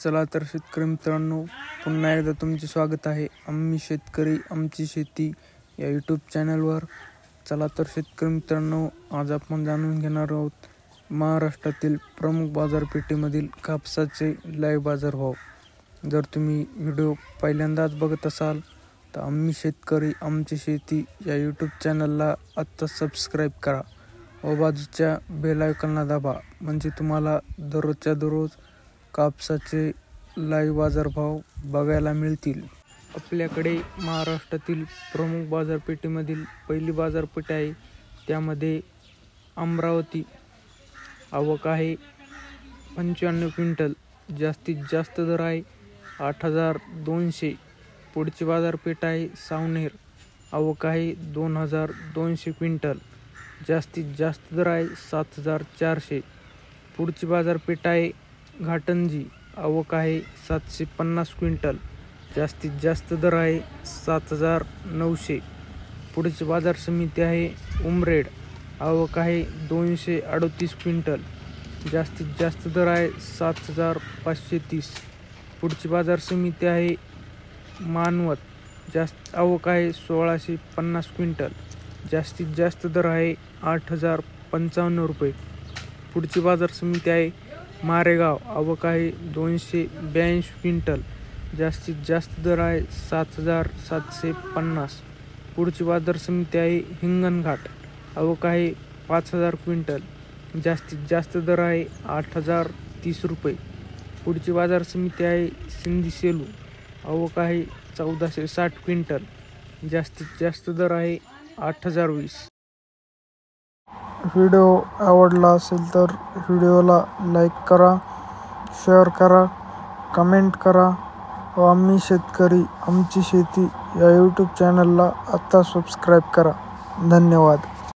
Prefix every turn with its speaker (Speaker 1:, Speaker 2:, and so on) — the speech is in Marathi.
Speaker 1: चला तर शेतकरी मित्रांनो, पुन्हा एकदा तुमचे स्वागत आहे आम्ही शेतकरी आमची शेती या यूट्यूब चॅनलवर. चला तर शेतकरी मित्रांनो, आज आपण जाणून घेणार आहोत महाराष्ट्रातील प्रमुख बाजारपेठेमधील कापसाचे लाईव्ह बाजारभाव. जर तुम्ही व्हिडिओ पहिल्यांदाच बघत असाल तर आम्ही शेतकरी आमची शेती या यूट्यूब चॅनलला आत्ता सबस्क्राईब करा व बाजूच्या बेल आयकॉनला दाबा, म्हणजे तुम्हाला दररोजच्या दररोज कापसाचे लाईव्ह बाजारभाव बघायला मिळतील. आपल्याकडे महाराष्ट्रातील प्रमुख बाजारपेठेमधील पहिली बाजारपेठ आहे, त्यामध्ये अमरावती. आवक आहे 95 क्विंटल, जास्तीत जास्त दर आहे 8,200. पुढची बाजारपेठ आहे सावनेर. आवक आहे 2,200 क्विंटल, जास्तीत जास्त दर आहे 7,400. पुढची बाजारपेठ आहे घाटंजी. आवक आहे 750 क्विंटल, जास्तीत जास्त दर आहे 7,900. पुढची बाजार समिती आहे उमरेड. आवक आहे 238 क्विंटल, जास्तीत जास्त दर आहे 7,530. पुढची बाजार समिती आहे मानवत. आवक आहे 1,650 क्विंटल, जास्तीत जास्त दर आहे 8,055 रुपये. पुढची बाजार समिती आहे मारेगाव. आवक आहे 282 क्विंटल, जास्तीत जास्त दर आहे 7,750. पुढची बाजार समिती आहे हिंगणघाट. आवक आहे 5,000 क्विंटल, जास्तीत जास्त दर आहे 8,030 रुपये. पुढची बाजार समिती आहे सिंधी सेलू. आवक आहे 1,460 क्विंटल, जास्तीत जास्त दर आहे 8,020.
Speaker 2: व्हिडिओ आवडला असेल तर व्हिडिओला लाईक करा, शेअर करा, कमेंट करा व आम्ही शेतकरी आमची शेती या यूट्यूब चॅनलला आत्ता सबस्क्राईब करा. धन्यवाद.